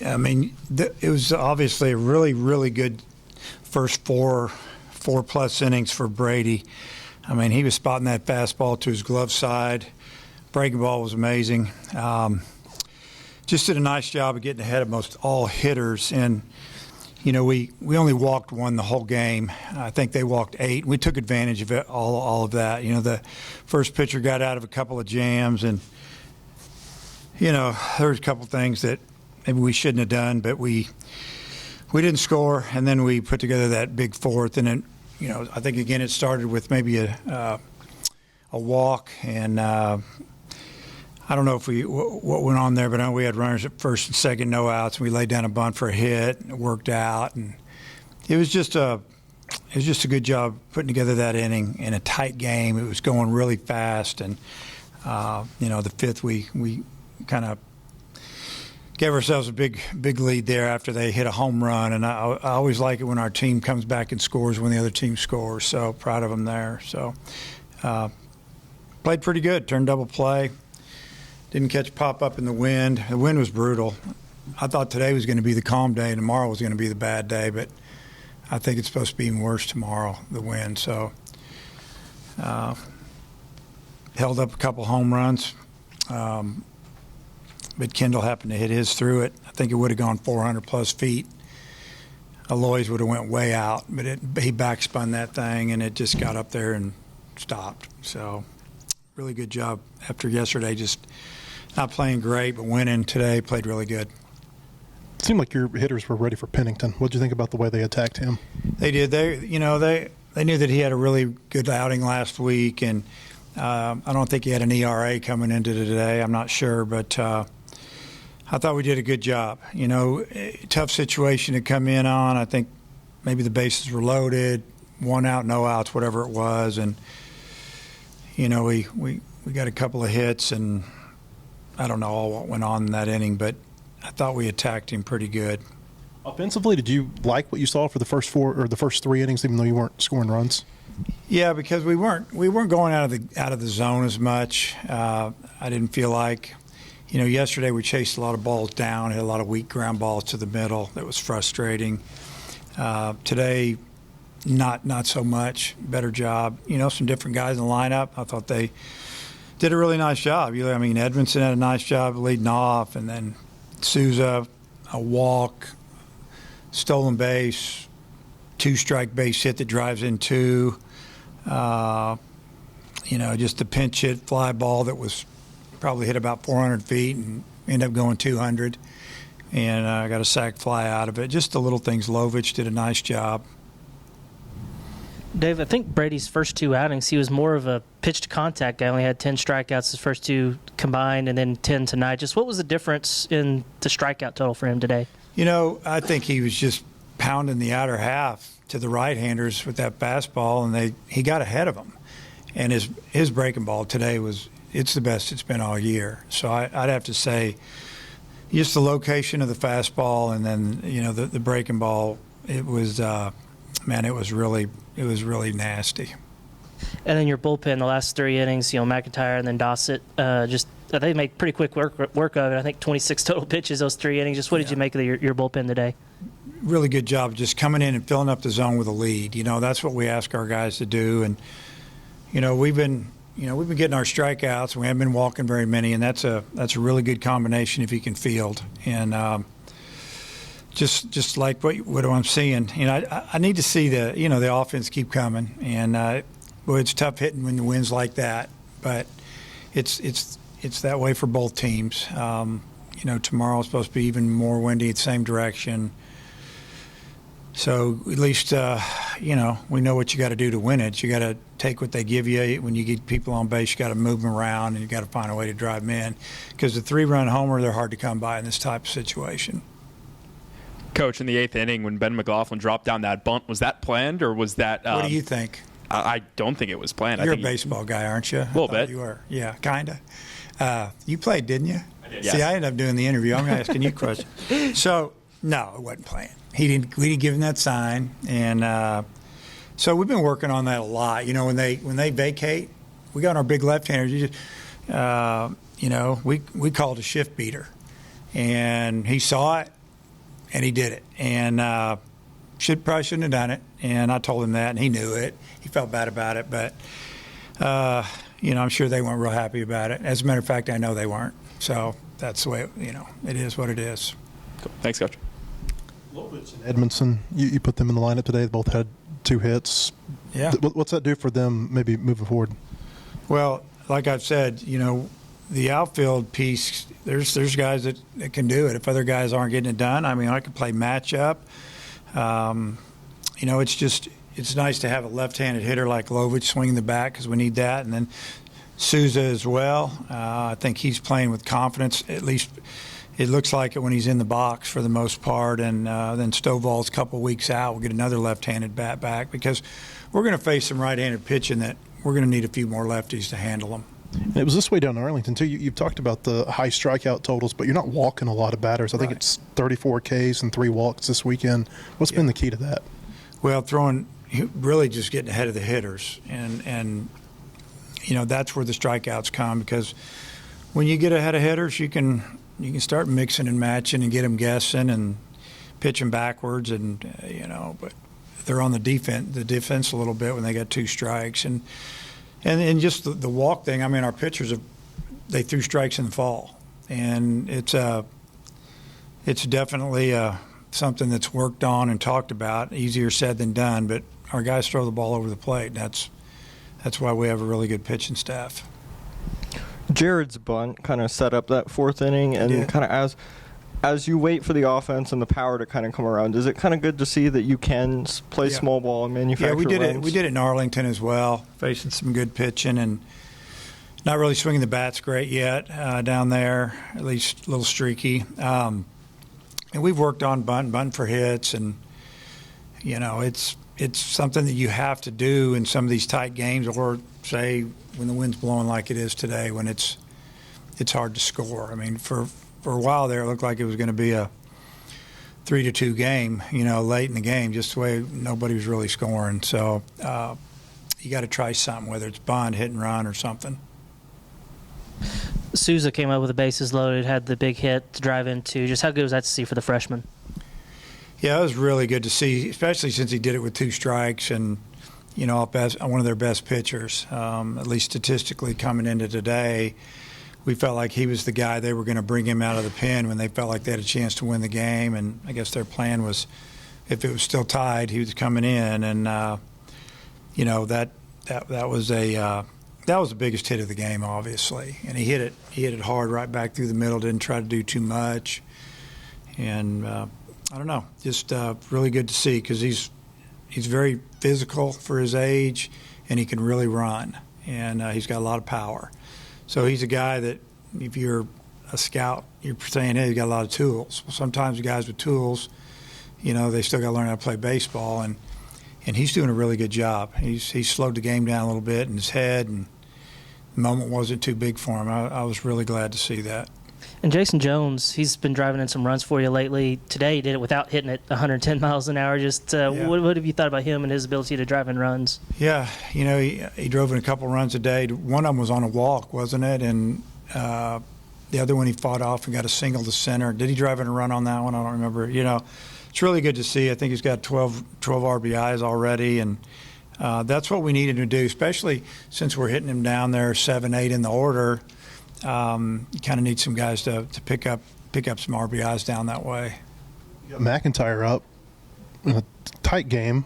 I mean, it was obviously a really, really good first four-plus innings for Brady. I mean, he was spotting that fastball to his glove side. Breaking ball was amazing. Just did a nice job of getting ahead of most all hitters. And, you know, we only walked one the whole game. I think they walked 8. We took advantage of it, all of that. You know, the first pitcher got out of a couple of jams, and, you know, there was a couple things that maybe we shouldn't have done, but we didn't score, and then we put together that big fourth. And then, you know, I think, again, it started with maybe a walk, and I don't know if what went on there, but I know we had runners at first and second, no outs, and we laid down a bunt for a hit, and it worked out. And it was just a good job putting together that inning in a tight game. It was going really fast, and you know, the fifth we kind of gave ourselves a big lead there after they hit a home run. And I always like it when our team comes back and scores when the other team scores. So proud of them there. So played pretty good. Turned double play. Didn't catch pop up in the wind. The wind was brutal. I thought today was going to be the calm day and tomorrow was going to be the bad day, but I think it's supposed to be even worse tomorrow, the wind. So held up a couple home runs. But Kendall happened to hit his through it. I think it would have gone 400-plus feet. Aloy's would have went way out, but he backspun that thing, and it just got up there and stopped. So really good job after yesterday, just not playing great, but winning today, played really good. It seemed like your hitters were ready for Pennington. What did you think about the way they attacked him? They did. They knew that he had a really good outing last week, and I don't think he had an ERA coming into today. I'm not sure, but I thought we did a good job. You know, tough situation to come in on. I think maybe the bases were loaded, 1 out, no outs, whatever it was, and you know, we got a couple of hits, and I don't know all what went on in that inning, but I thought we attacked him pretty good. Offensively, did you like what you saw for the first 3 innings, even though you weren't scoring runs? Yeah, because we weren't going out of the zone as much. I didn't feel like, you know, yesterday we chased a lot of balls down, had a lot of weak ground balls to the middle. That was frustrating. Today, not so much. Better job. You know, some different guys in the lineup. I thought they did a really nice job. I mean, Edmondson had a nice job leading off, and then Souza, a walk, stolen base, 2-strike base hit that drives in 2. You know, just a pinch hit fly ball that was probably hit about 400 feet and ended up going 200. And I got a sac fly out of it. Just the little things. Lovich did a nice job. Dave, I think Brady's first 2 outings, he was more of a pitch-to-contact guy. Only had 10 strikeouts his first 2 combined, and then 10 tonight. Just what was the difference in the strikeout total for him today? You know, I think he was just pounding the outer half to the right-handers with that fastball, and he got ahead of them. And his breaking ball today it's the best it's been all year. So I'd have to say just the location of the fastball, and then, you know, the breaking ball, it was really nasty. And then your bullpen, the last 3 innings, you know, McIntyre and then Dossett, they make pretty quick work of it. I think 26 total pitches those 3 innings. Just what did you make of your bullpen today? Really good job just coming in and filling up the zone with a lead. You know, that's what we ask our guys to do. And, you know, we've been getting our strikeouts. We haven't been walking very many, and that's a really good combination if you can field. And just like what I'm seeing, you know, I need to see the offense keep coming. And well, it's tough hitting when the wind's like that, but it's that way for both teams. You know, tomorrow's supposed to be even more windy, the same direction. So at least, you know, we know what you got to do to win it. You got to take what they give you. When you get people on base, you got to move them around, and you got to find a way to drive them in. Because the 3-run homer, they're hard to come by in this type of situation. Coach, in the 8th inning, when Ben McLaughlin dropped down that bunt, was that planned, or was that? What do you think? I don't think it was planned. You're a baseball guy, aren't you? A little bit. You were. Yeah, kind of. You played, didn't you? I did. See, yes. I ended up doing the interview. I'm asking you questions. So, no, it wasn't planned. We didn't give him that sign, and so we've been working on that a lot. You know, when they vacate, we got our big left-handers. You just, you know, we called a shift beater, and he saw it, and he did it. And probably shouldn't have done it. And I told him that, and he knew it. He felt bad about it, but I'm sure they weren't real happy about it. As a matter of fact, I know they weren't. So that's the way it is what it is. Cool. Thanks, Coach. Edmondson, you put them in the lineup today. They both had 2 hits. Yeah. What's that do for them maybe moving forward? Well, like I've said, the outfield piece, there's guys that can do it. If other guys aren't getting it done, I could play matchup. It's nice to have a left-handed hitter like Lovich swinging the bat because we need that. And then Souza as well. I think he's playing with confidence. At least it looks like it when he's in the box for the most part. And then Stovall's a couple weeks out. We'll get another left-handed bat back because we're going to face some right-handed pitching that we're going to need a few more lefties to handle them. And it was this way down in Arlington, too. You've talked about the high strikeout totals, but you're not walking a lot of batters. I think it's 34 Ks and 3 walks this weekend. What's been the key to that? Well, really just getting ahead of the hitters. And that's where the strikeouts come because when you get ahead of hitters, you can start mixing and matching and get them guessing and pitching backwards. And, but they're on the defense a little bit when they got 2 strikes. And just the walk thing, our pitchers, they threw strikes in the fall. And it's definitely something that's worked on and talked about, easier said than done. But our guys throw the ball over the plate. That's why we have a really good pitching staff. Jared's bunt kind of set up that 4th inning, and kind of as you wait for the offense and the power to kind of come around, is it kind of good to see that you can play small ball and manufacture we did runs? it. We did it in Arlington as well, facing some good pitching and not really swinging the bats great yet down there, at least a little streaky. And we've worked on bunting for hits, and it's something that you have to do in some of these tight games, or say when the wind's blowing like it is today, when it's hard to score. For a while there, it looked like it was going to be a 3-2 game, late in the game, just the way nobody was really scoring. So you got to try something, whether it's bunt, hit and run, or something. Souza came up with the bases loaded, had the big hit to drive into. Just how good was that to see for the freshman? Yeah, it was really good to see, especially since he did it with 2 strikes and, one of their best pitchers, at least statistically coming into today. We felt like he was the guy. They were going to bring him out of the pen when they felt like they had a chance to win the game. And I guess their plan was, if it was still tied, he was coming in. And that was the biggest hit of the game, obviously. And he hit it hard right back through the middle. Didn't try to do too much. And I don't know, just really good to see because he's very physical for his age, and he can really run. And he's got a lot of power. So he's a guy that if you're a scout, you're saying, hey, he's got a lot of tools. Well, sometimes guys with tools, they still got to learn how to play baseball, and he's doing a really good job. He's slowed the game down a little bit in his head, and the moment wasn't too big for him. I was really glad to see that. And Jason Jones, he's been driving in some runs for you lately. Today he did it without hitting it 110 miles an hour. Just what have you thought about him and his ability to drive in runs? Yeah, he drove in a couple runs a day. One of them was on a walk, wasn't it? And the other one he fought off and got a single to center. Did he drive in a run on that one? I don't remember. It's really good to see. I think he's got 12 RBIs already, and that's what we needed to do, especially since we're hitting him down there 7, 8 in the order. You kind of need some guys to pick up some RBIs down that way. You got McIntyre up in a tight game,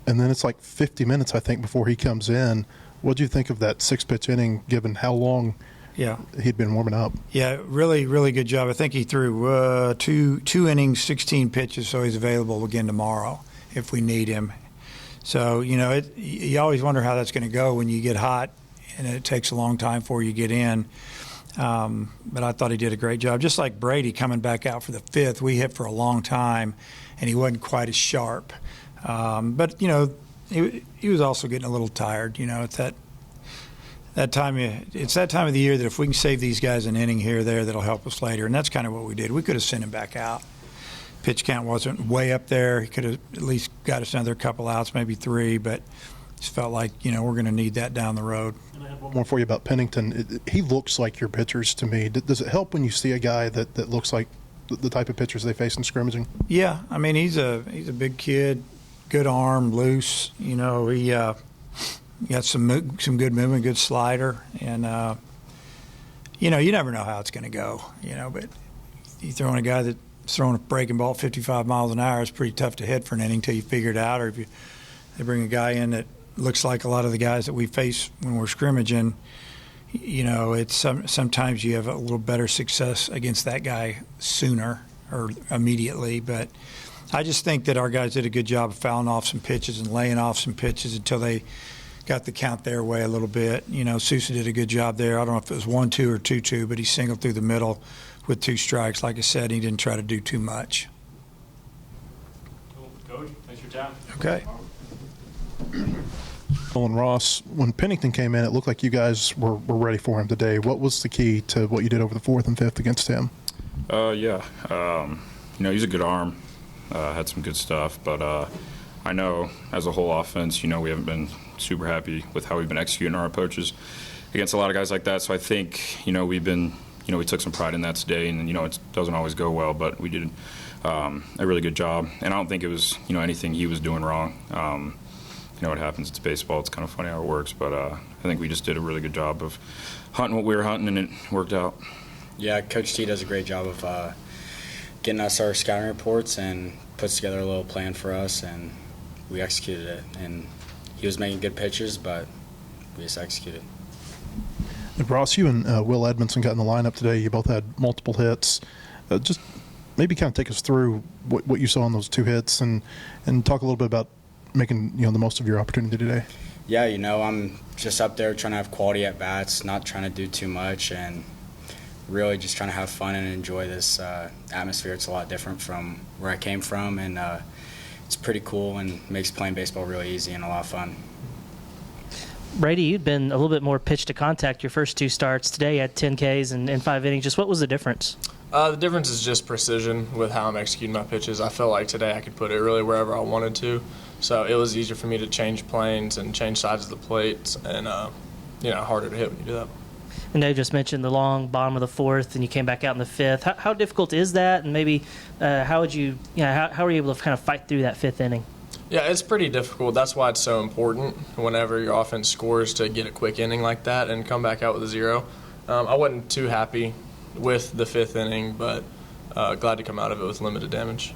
and then it's like 50 minutes, I think, before he comes in. What do you think of that 6-pitch inning, given how long he'd been warming up? Yeah, really, really good job. I think he threw two innings, 16 pitches, so he's available again tomorrow if we need him. So, you always wonder how that's going to go when you get hot, and it takes a long time before you get in. But I thought he did a great job. Just like Brady coming back out for the 5th, we hit for a long time, and he wasn't quite as sharp. But he was also getting a little tired. It's that time. It's that time of the year that if we can save these guys an inning here or there, that'll help us later. And that's kind of what we did. We could have sent him back out. Pitch count wasn't way up there. He could have at least got us another couple outs, maybe 3, but just felt like, we're going to need that down the road. And I have one more for you about Pennington. He looks like your pitchers to me. Does it help when you see a guy that looks like the type of pitchers they face in scrimmaging? Yeah, I mean he's a big kid, good arm, loose. You know, he got some good movement, good slider, and you know, you never know how it's going to go. You know, but you throwing a guy that's throwing a breaking ball 55 miles an hour is pretty tough to hit for an inning until you figure it out. Or if they bring a guy in that looks like a lot of the guys that we face when we're scrimmaging, you know, it's sometimes you have a little better success against that guy sooner or immediately. But I just think that our guys did a good job of fouling off some pitches and laying off some pitches until they got the count their way a little bit. You know, Sousa did a good job there. I don't know if it was 1-2 or 2-2, but he singled through the middle with 2 strikes. Like I said, he didn't try to do too much. Cool. Coach, thanks for your time. Okay. And Ross, when Pennington came in, it looked like you guys were ready for him today. What was the key to what you did over the 4th and 5th against him? You know, he's a good arm, had some good stuff, but I know as a whole offense, you know, we haven't been super happy with how we've been executing our approaches against a lot of guys like that. So I think, you know, we took some pride in that today, and, you know, it doesn't always go well, but we did a really good job. And I don't think it was, you know, anything he was doing wrong. You know what happens, it's baseball, it's kind of funny how it works, but I think we just did a really good job of hunting what we were hunting, and it worked out. Yeah, Coach T does a great job of getting us our scouting reports and puts together a little plan for us, and we executed it. And he was making good pitches, but we just executed. And Ross, you and Will Edmondson got in the lineup today. You both had multiple hits. Just maybe kind of take us through what you saw on those 2 hits, and talk a little bit about making, you know, the most of your opportunity today. Yeah, you know, I'm just up there trying to have quality at bats, not trying to do too much, and really just trying to have fun and enjoy this atmosphere. It's a lot different from where I came from, and it's pretty cool and makes playing baseball really easy and a lot of fun. Brady, you'd been a little bit more pitch to contact your first 2 starts. Today you had 10 Ks and 5 innings. Just what was the difference? The difference is just precision with how I'm executing my pitches. I felt like today I could put it really wherever I wanted to. So it was easier for me to change planes and change sides of the plates, and you know, harder to hit when you do that. And Dave just mentioned the long bottom of the 4th, and you came back out in the 5th. How difficult is that? And maybe how would you know, how were you able to kind of fight through that 5th inning? Yeah, it's pretty difficult. That's why it's so important whenever your offense scores to get a quick inning like that and come back out with a 0. I wasn't too happy with the 5th inning, but glad to come out of it with limited damage.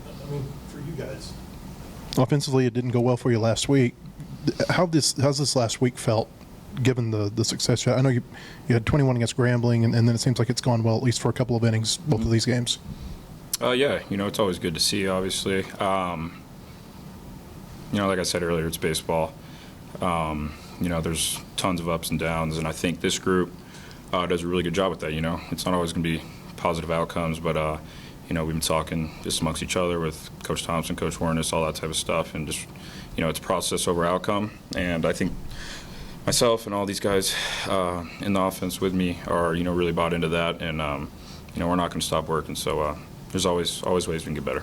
I mean, for you guys, offensively, it didn't go well for you last week. How's this last week felt, given the success? I know you had 21 against Grambling, and then it seems like it's gone well, at least for a couple of innings, both of these games. Yeah, you know, it's always good to see, obviously. You know, like I said earlier, it's baseball. You know, there's tons of ups and downs, and I think this group does a really good job with that, you know. It's not always going to be positive outcomes, but you know, we've been talking just amongst each other with Coach Thompson, Coach Warnes, all that type of stuff, and just, you know, it's process over outcome. And I think myself and all these guys in the offense with me are, you know, really bought into that, and you know, we're not going to stop working. So there's always ways we can get better.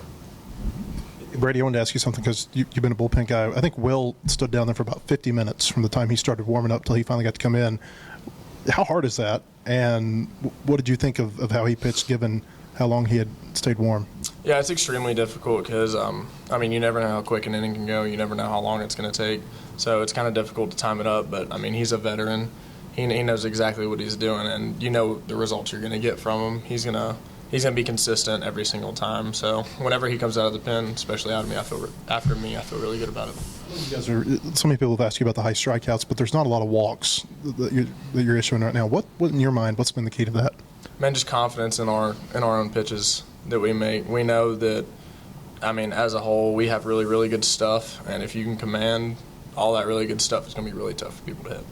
Brady, I wanted to ask you something because you've been a bullpen guy. I think Will stood down there for about 50 minutes from the time he started warming up till he finally got to come in. How hard is that? And what did you think of how he pitched, given how long he had stayed warm? Yeah, it's extremely difficult because, I mean, you never know how quick an inning can go. You never know how long it's going to take. So it's kind of difficult to time it up. But, I mean, he's a veteran. He knows exactly what he's doing, and you know the results you're going to get from him. He's going to be consistent every single time. So whenever he comes out of the pen, especially after me, I feel really good about it. You guys so many people have asked you about the high strikeouts, but there's not a lot of walks that you're issuing right now. What in your mind, what's been the key to that? Man, just confidence in our own pitches that we make. We know that, I mean, as a whole, we have really, really good stuff, and if you can command all that really good stuff, it's going to be really tough for people to hit.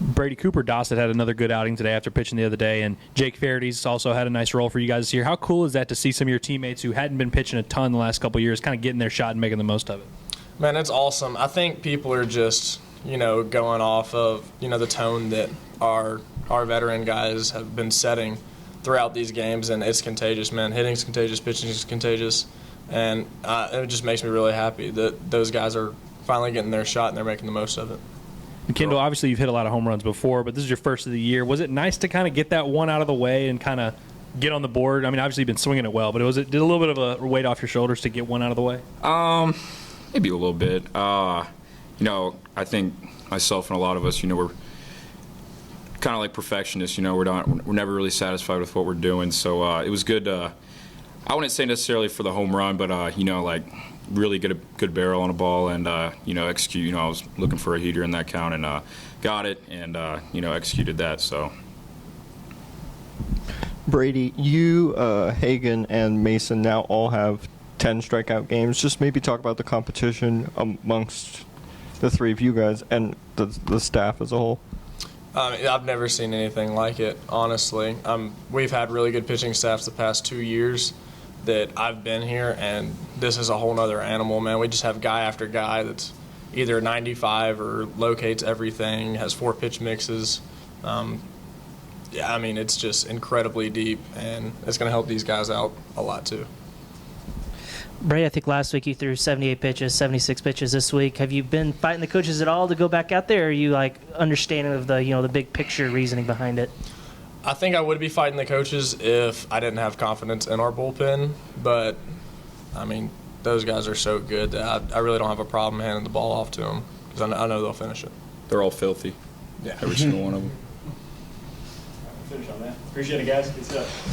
Brady, Cooper Dossett had another good outing today after pitching the other day, and Jake Farady's also had a nice role for you guys this year. How cool is that to see some of your teammates who hadn't been pitching a ton the last couple of years kind of getting their shot and making the most of it? Man, it's awesome. I think people are just, you know, going off of, you know, the tone that our veteran guys have been setting throughout these games, and it's contagious, man. Hitting's contagious, pitching is contagious, and it just makes me really happy that those guys are finally getting their shot and they're making the most of it. Kendall, obviously you've hit a lot of home runs before, but this is your first of the year. Was it nice to kind of get that one out of the way and kind of get on the board? I mean, obviously you've been swinging it well, but did a little bit of a weight off your shoulders to get one out of the way? Maybe a little bit. I think myself and a lot of us, we're kind of like perfectionists. We're never really satisfied with what we're doing. So it was good. I wouldn't say necessarily for the home run, but really get a good barrel on a ball and execute. I was looking for a heater in that count and got it and executed that. So. Brady, you, Hagan, and Mason now all have 10 strikeout games. Just maybe talk about the competition amongst the three of you guys and the staff as a whole. I've never seen anything like it, honestly. We've had really good pitching staffs the past 2 years that I've been here, and this is a whole nother animal, man. We just have guy after guy that's either 95 or locates everything, has 4 pitch mixes. It's just incredibly deep, and it's going to help these guys out a lot too. Bray, I think last week you threw 78 pitches, 76 pitches this week. Have you been fighting the coaches at all to go back out there, or are you understanding of the big picture reasoning behind it? I think I would be fighting the coaches if I didn't have confidence in our bullpen, but those guys are so good that I really don't have a problem handing the ball off to them because I know they'll finish it. They're all filthy. Yeah, every single one of them. Finish on that. Appreciate it, guys. Good stuff.